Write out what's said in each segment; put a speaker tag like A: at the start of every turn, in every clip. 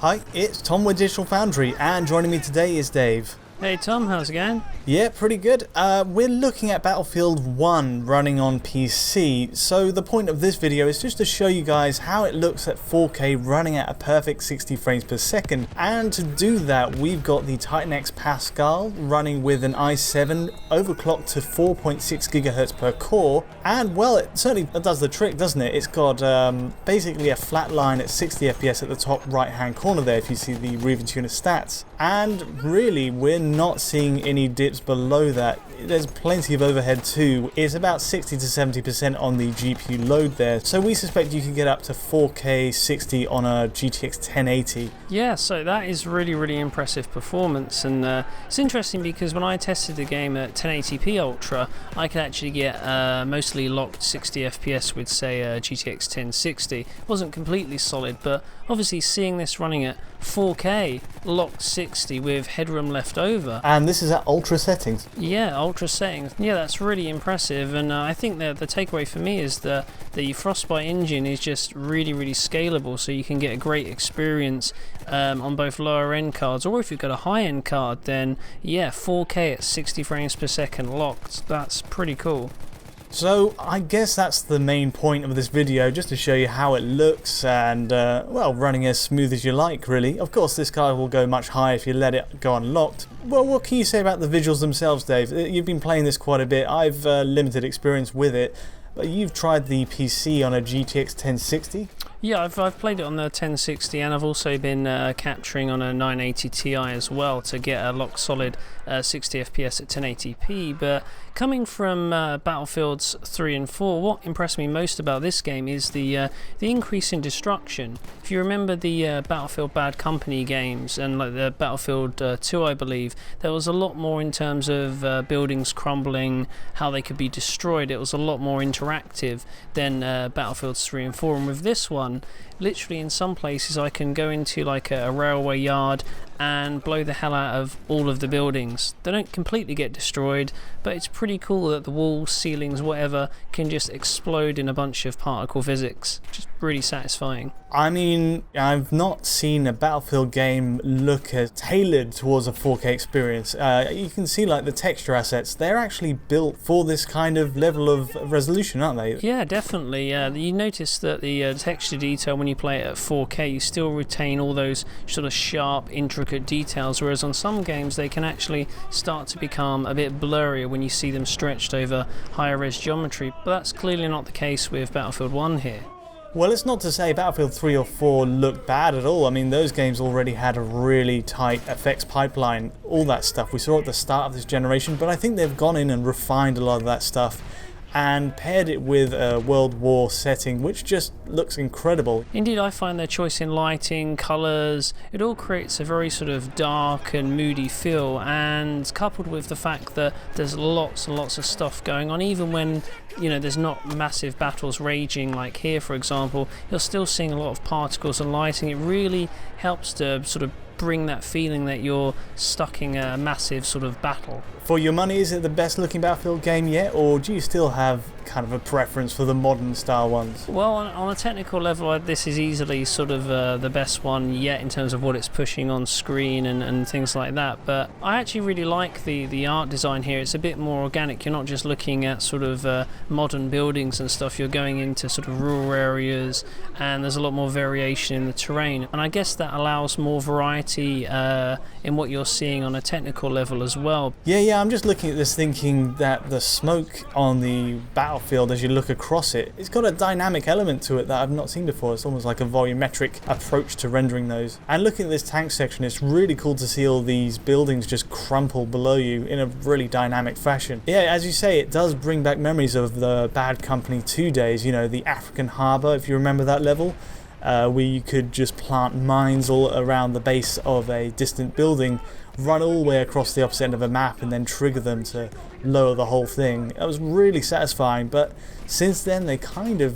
A: Hi, it's Tom with Digital Foundry, and joining me today is Dave.
B: Hey Tom, how's it going?
A: Yeah, pretty good. We're looking at Battlefield 1 running on PC, so the point of this video is just to show you guys how it looks at 4K running at a perfect 60 frames per second, and to do that we've got the Titan X Pascal running with an i7 overclocked to 4.6 GHz per core, and well, it certainly does the trick, doesn't it? It's got basically a flat line at 60 FPS at the top right hand corner there if you see the Riva Tuner stats, and really we're not seeing any dips below that. There's plenty of overhead too. It's about 60 to 70% on the GPU load there, so we suspect you can get up to 4K 60 on a GTX 1080.
B: Yeah, so that is really impressive performance, and it's interesting because when I tested the game at 1080p Ultra, I could actually get mostly locked 60 FPS with say GTX 1060. It wasn't completely solid, but obviously seeing this running at 4K locked 60 with headroom left over.
A: And this is at ultra settings.
B: Yeah, ultra settings. Yeah, that's really impressive, and I think that the takeaway for me is that the Frostbite engine is just really scalable, so you can get a great experience on both lower end cards, or if you've got a high end card, then yeah, 4K at 60 frames per second locked. That's pretty cool.
A: So I guess that's the main point of this video, just to show you how it looks and well, running as smooth as you like really. Of course this card will go much higher if you let it go unlocked. Well, what can you say about the visuals themselves, Dave? You've been playing this quite a bit. I've limited experience with it, but you've tried the PC on a GTX 1060?
B: Yeah, I've played it on the 1060, and I've also been capturing on a 980 Ti as well to get a lock solid 60 FPS at 1080p. But coming from Battlefields 3 and 4, what impressed me most about this game is the increase in destruction. If you remember the Battlefield Bad Company games and like the Battlefield 2, I believe, there was a lot more in terms of buildings crumbling, how they could be destroyed. It was a lot more interactive than Battlefields 3 and 4, and with this one, literally in some places I can go into like a railway yard and blow the hell out of all of the buildings. They don't completely get destroyed, but it's pretty cool that the walls, ceilings, whatever can just explode in a bunch of particle physics. Just really satisfying.
A: I mean, I've not seen a Battlefield game look as tailored towards a 4K experience. You can see like the texture assets, they're actually built for this kind of level of resolution, aren't they?
B: Yeah, definitely. You notice that the texture detail when you play it at 4K, you still retain all those sort of sharp, intricate details, whereas on some games they can actually start to become a bit blurrier when you see them stretched over higher res geometry, but that's clearly not the case with Battlefield 1 here.
A: Well, it's not to say Battlefield 3 or 4 look bad at all. I mean, those games already had a really tight effects pipeline, all that stuff we saw at the start of this generation, but I think they've gone in and refined a lot of that stuff and paired it with a World War setting, which just looks incredible.
B: Indeed, I find their choice in lighting, colours, it all creates a very sort of dark and moody feel, and coupled with the fact that there's lots and lots of stuff going on, even when there's not massive battles raging like here, for example, you're still seeing a lot of particles and lighting. It really helps to sort of bring that feeling that you're stuck in a massive sort of battle.
A: For your money, is it the best looking Battlefield game yet, or do you still have kind of a preference for the modern style ones?
B: Well, on a technical level, this is easily sort of the best one yet in terms of what it's pushing on screen and things like that, but I actually really like the art design here. It's a bit more organic. You're not just looking at sort of modern buildings and stuff, you're going into sort of rural areas, and there's a lot more variation in the terrain, and I guess that allows more variety in what you're seeing on a technical level as well.
A: Yeah, I'm just looking at this thinking that the smoke on the battlefield as you look across it, it's got a dynamic element to it that I've not seen before. It's almost like a volumetric approach to rendering those. And looking at this tank section, it's really cool to see all these buildings just crumple below you in a really dynamic fashion. Yeah, as you say, it does bring back memories of the Bad Company 2 days, the African harbour, if you remember that level. Where you could just plant mines all around the base of a distant building, run all the way across the opposite end of a map and then trigger them to lower the whole thing. It was really satisfying, but since then they kind of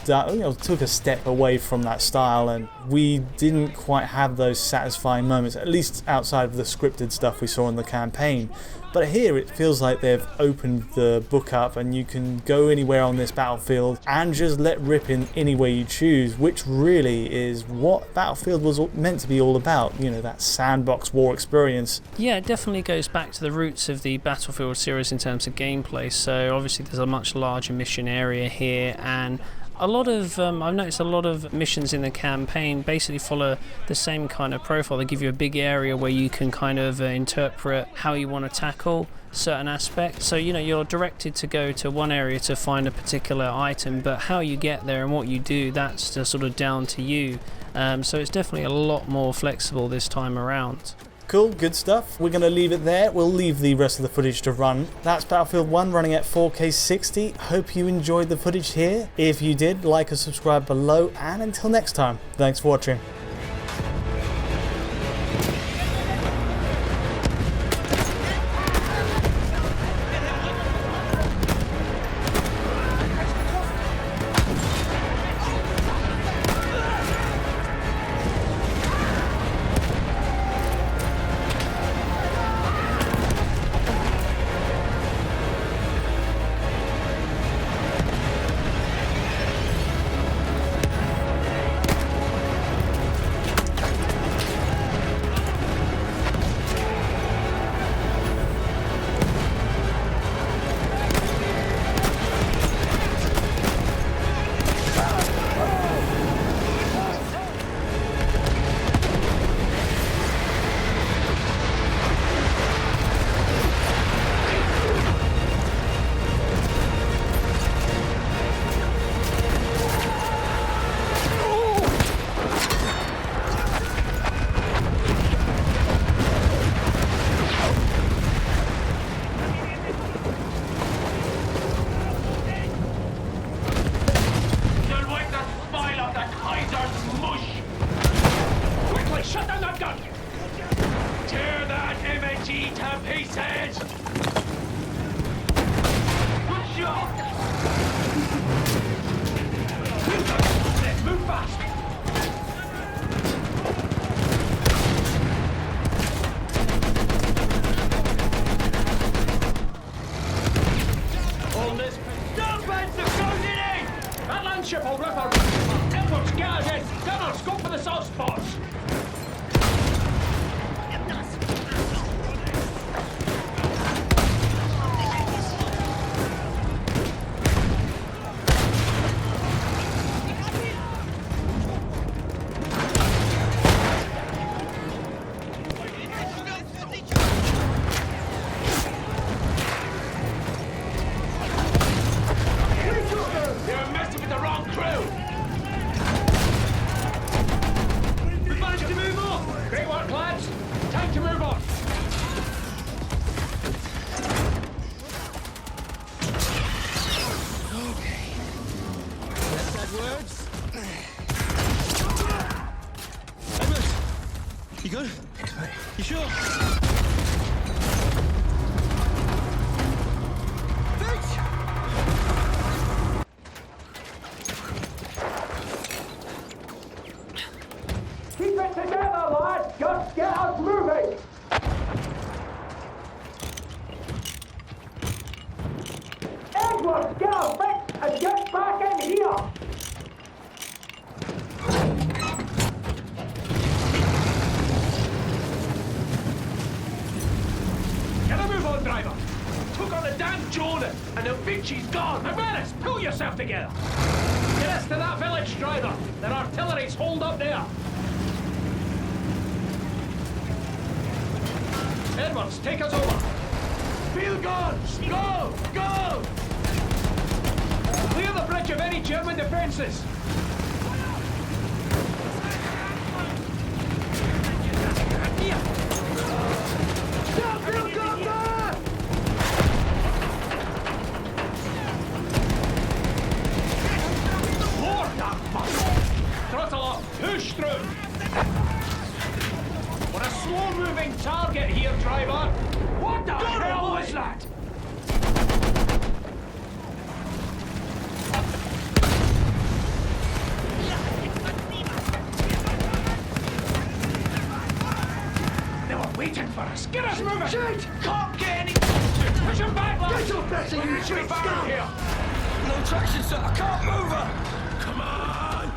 A: took a step away from that style, and we didn't quite have those satisfying moments, at least outside of the scripted stuff we saw in the campaign. But here it feels like they've opened the book up and you can go anywhere on this battlefield and just let rip in any way you choose, which really is what Battlefield was meant to be all about, you know, that sandbox war experience.
B: Yeah, it definitely goes back to the roots of the Battlefield series in terms of gameplay. So obviously there's a much larger mission area here, and a lot of I've noticed a lot of missions in the campaign basically follow the same kind of profile. They give you a big area where you can kind of interpret how you want to tackle certain aspects. So, you know, you're directed to go to one area to find a particular item, but how you get there and what you do, that's just sort of down to you. So it's definitely a lot more flexible this time around.
A: Cool, good stuff. We're going to leave it there. We'll leave the rest of the footage to run. That's Battlefield 1 running at 4K 60. Hope you enjoyed the footage here. If you did, like and subscribe below. And until next time, thanks for watching.
C: Ship will rip our... Edwards, get us in! Gunners, go for the soft spots!
D: You good? You sure? Thanks!
C: Keep it together, lads! Just get us moving! Edward, get us fixed and get back in here! Driver. Took on the damn Jordan, and the bitch is gone. Now, Menace, pull yourself together. Get us to that village, driver. Their artillery's holed up there. Edwards, take us over. Field guns, go, go! Clear the bridge of any German defences. Throttle up! Push through! We're a slow-moving target here, driver! What the hell was that? ass! Get us moving!
D: Shit!
C: Can't get any... Push him back, lads!
D: Get off better, you
C: Shoot
D: big
C: back
D: scum!
C: here!
D: No traction, sir. I can't move her. Come on!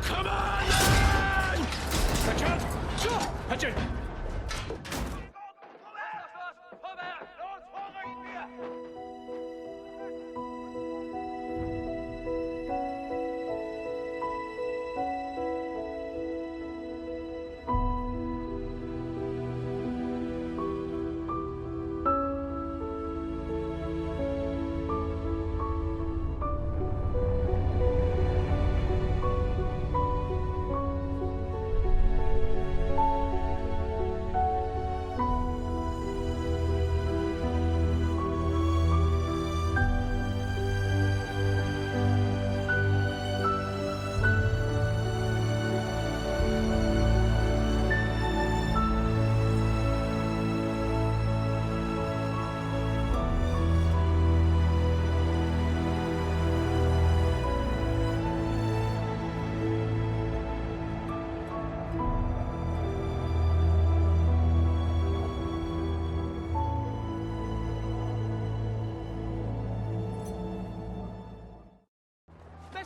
D: Come on, then!
C: Richard! Richard!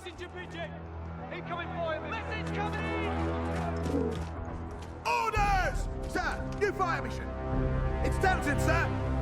E: Messenger pigeon! Incoming fire! Message coming in!
F: Orders! Sir, new fire mission. It's Downton, sir.